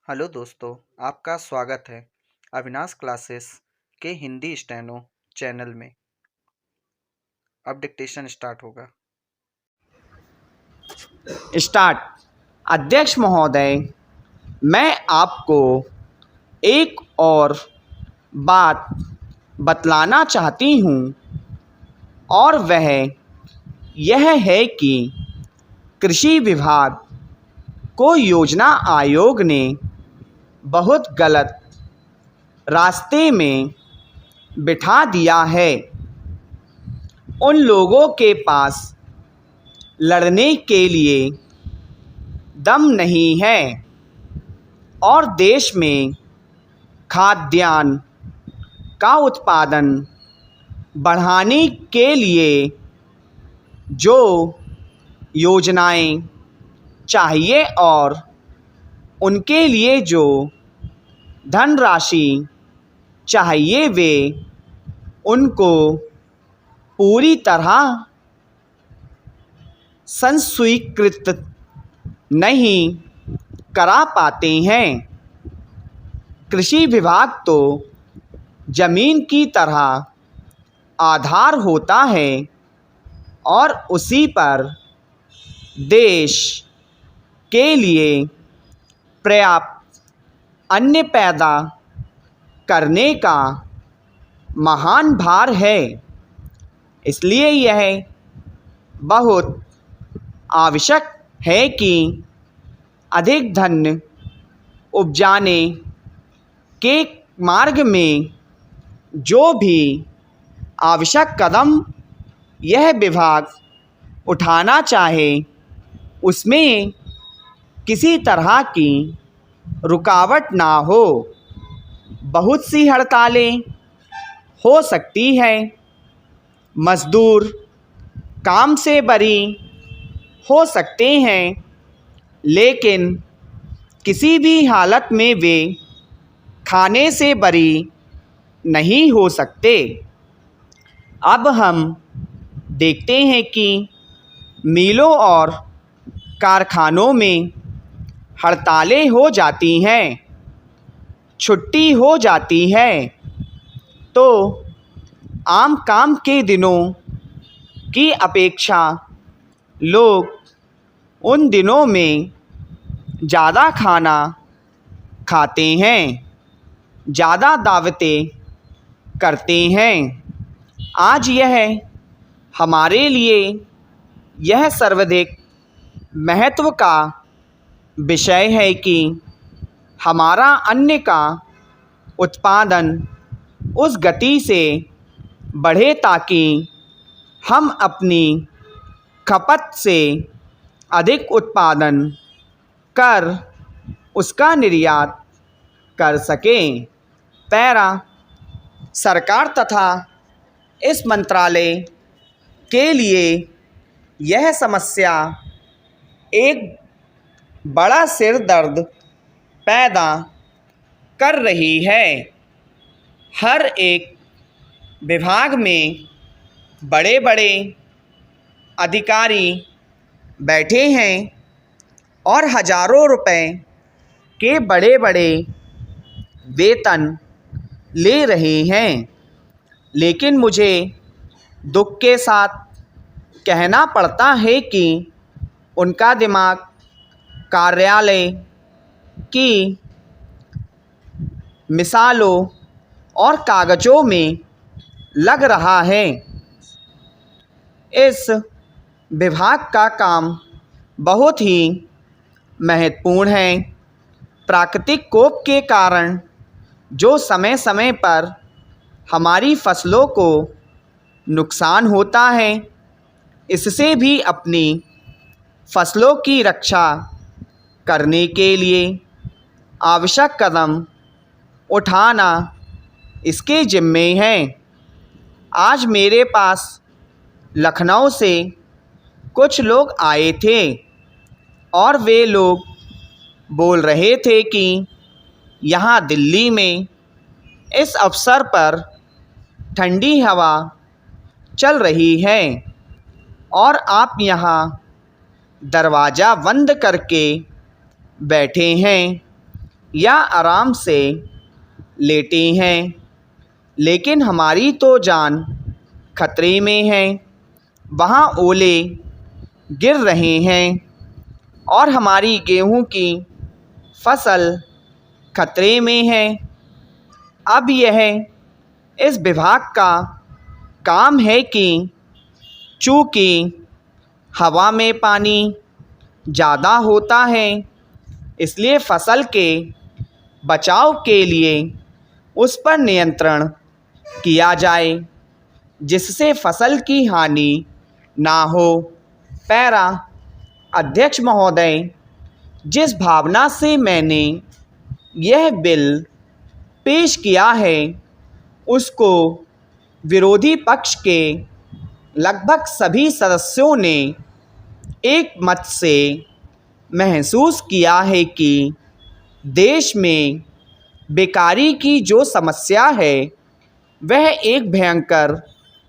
Hello दोस्तों, आपका स्वागत है अविनाश क्लासेस के हिंदी स्टेनो चैनल में। अब डिक्टेशन स्टार्ट होगा। स्टार्ट। अध्यक्ष महोदय, मैं आपको एक और बात बतलाना चाहती हूँ और वह यह है कि कृषि विभाग को योजना आयोग ने बहुत गलत रास्ते में बिठा दिया है। उन लोगों के पास लड़ने के लिए दम नहीं है और देश में खाद्यान्न का उत्पादन बढ़ाने के लिए जो योजनाएं चाहिए और उनके लिए जो धनराशि चाहिए वे उनको पूरी तरह संस्वीकृत नहीं करा पाते हैं। कृषि विभाग तो जमीन की तरह आधार होता है और उसी पर देश के लिए पर्याप्त अन्न पैदा करने का महान भार है। इसलिए यह बहुत आवश्यक है कि अधिक धन उपजाने के मार्ग में जो भी आवश्यक कदम यह विभाग उठाना चाहे उसमें किसी तरह की रुकावट ना हो। बहुत सी हड़तालें हो सकती हैं, मजदूर काम से बरी हो सकते हैं, लेकिन किसी भी हालत में वे खाने से बरी नहीं हो सकते। अब हम देखते हैं कि मिलों और कारखानों में हड़तालें हो जाती हैं, छुट्टी हो जाती है, तो आम काम के दिनों की अपेक्षा लोग उन दिनों में ज़्यादा खाना खाते हैं, ज़्यादा दावतें करते हैं। आज यह हमारे लिए यह सर्वाधिक महत्व का विषय है कि हमारा अन्न का उत्पादन उस गति से बढ़े ताकि हम अपनी खपत से अधिक उत्पादन कर उसका निर्यात कर सकें। पैरा सरकार तथा इस मंत्रालय के लिए यह समस्या एक बड़ा सिर दर्द पैदा कर रही है। हर एक विभाग में बड़े बड़े अधिकारी बैठे हैं और हजारों रुपए के बड़े बड़े वेतन ले रहे हैं, लेकिन मुझे दुख के साथ कहना पड़ता है कि उनका दिमाग कार्यालय की मिसालों और कागज़ों में लग रहा है। इस विभाग का काम बहुत ही महत्वपूर्ण है। प्राकृतिक कोप के कारण जो समय समय पर हमारी फसलों को नुकसान होता है, इससे भी अपनी फसलों की रक्षा करने के लिए आवश्यक कदम उठाना इसके जिम्मे है। आज मेरे पास लखनऊ से कुछ लोग आए थे और वे लोग बोल रहे थे कि यहाँ दिल्ली में इस अवसर पर ठंडी हवा चल रही है और आप यहाँ दरवाज़ा बंद करके बैठे हैं। या आराम से लेटे हैं, लेकिन हमारी तो जान खतरे में है। वहाँ ओले गिर रहे हैं और हमारी गेहूं की फसल खतरे में है। अब यह इस विभाग का काम है कि चूँकि हवा में पानी ज़्यादा होता है, इसलिए फसल के बचाव के लिए उस पर नियंत्रण किया जाए, जिससे फसल की हानि ना हो। पैरा अध्यक्ष महोदय, जिस भावना से मैंने यह बिल पेश किया है, उसको विरोधी पक्ष के लगभग सभी सदस्यों ने एक मत से महसूस किया है कि देश में बेकारी की जो समस्या है वह एक भयंकर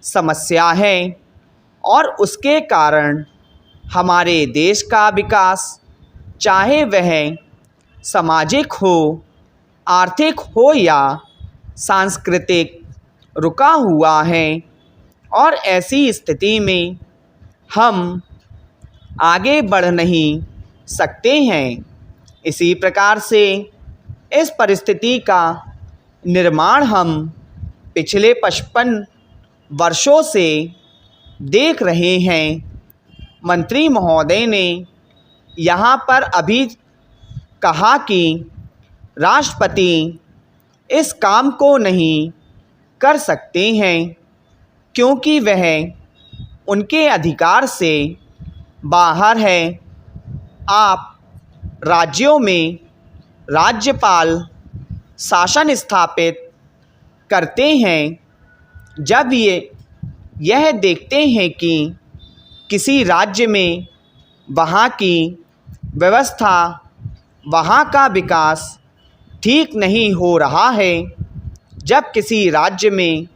समस्या है और उसके कारण हमारे देश का विकास, चाहे वह सामाजिक हो, आर्थिक हो या सांस्कृतिक, रुका हुआ है। और ऐसी स्थिति में हम आगे बढ़ नहीं सकते हैं। इसी प्रकार से इस परिस्थिति का निर्माण हम पिछले 55 वर्षों से देख रहे हैं। मंत्री महोदय ने यहाँ पर अभी कहा कि राष्ट्रपति इस काम को नहीं कर सकते हैं क्योंकि वह उनके अधिकार से बाहर है। आप राज्यों में राज्यपाल शासन स्थापित करते हैं जब यह देखते हैं कि किसी राज्य में वहाँ की व्यवस्था, वहाँ का विकास ठीक नहीं हो रहा है। जब किसी राज्य में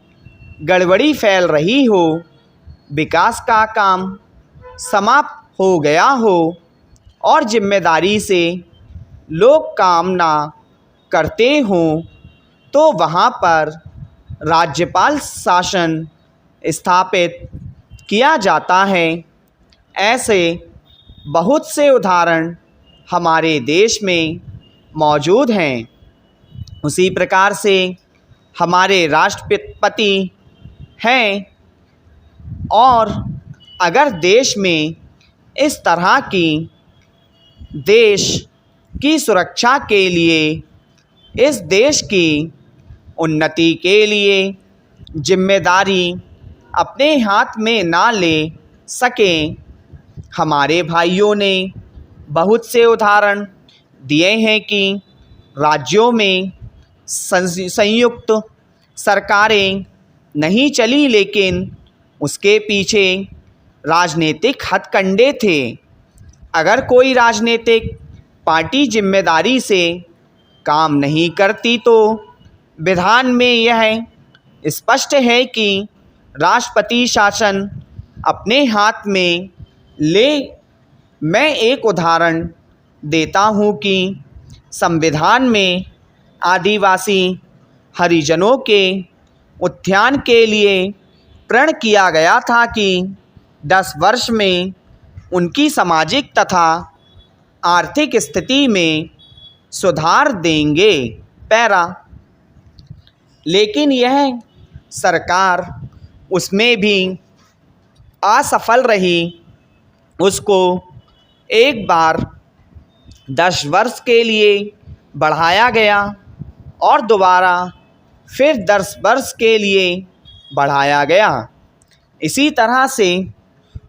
गड़बड़ी फैल रही हो, विकास का काम समाप्त हो गया हो और जिम्मेदारी से लोग काम ना करते हों, तो वहाँ पर राज्यपाल शासन स्थापित किया जाता है। ऐसे बहुत से उदाहरण हमारे देश में मौजूद हैं। उसी प्रकार से हमारे राष्ट्रपति हैं और अगर देश में इस तरह की देश की सुरक्षा के लिए, इस देश की उन्नति के लिए जिम्मेदारी अपने हाथ में ना ले सकें। हमारे भाइयों ने बहुत से उदाहरण दिए हैं कि राज्यों में संयुक्त सरकारें नहीं चली, लेकिन उसके पीछे राजनीतिक हथकंडे थे। अगर कोई राजनीतिक पार्टी जिम्मेदारी से काम नहीं करती तो विधान में यह स्पष्ट है कि राष्ट्रपति शासन अपने हाथ में ले। मैं एक उदाहरण देता हूँ कि संविधान में आदिवासी हरिजनों के उत्थान के लिए प्रण किया गया था कि 10 वर्ष में उनकी सामाजिक तथा आर्थिक स्थिति में सुधार देंगे। पैरा, लेकिन यह सरकार उसमें भी असफल रही। उसको एक बार 10 वर्ष के लिए बढ़ाया गया और दोबारा फिर 10 वर्ष के लिए बढ़ाया गया। इसी तरह से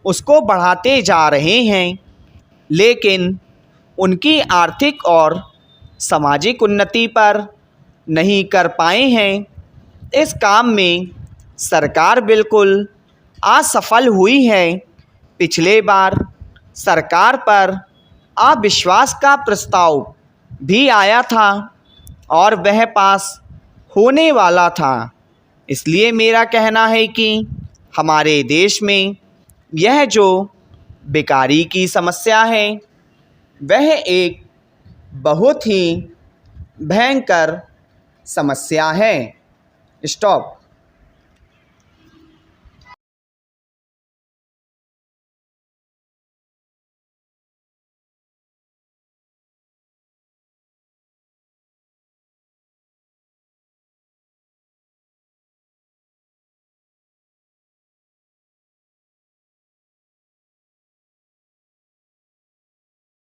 उसको बढ़ाते जा रहे हैं, लेकिन उनकी आर्थिक और सामाजिक उन्नति पर नहीं कर पाए हैं। इस काम में सरकार बिल्कुल असफल हुई है। पिछले बार सरकार पर अविश्वास का प्रस्ताव भी आया था और वह पास होने वाला था। इसलिए मेरा कहना है कि हमारे देश में यह जो बेकारी की समस्या है वह एक बहुत ही भयंकर समस्या है। स्टॉप।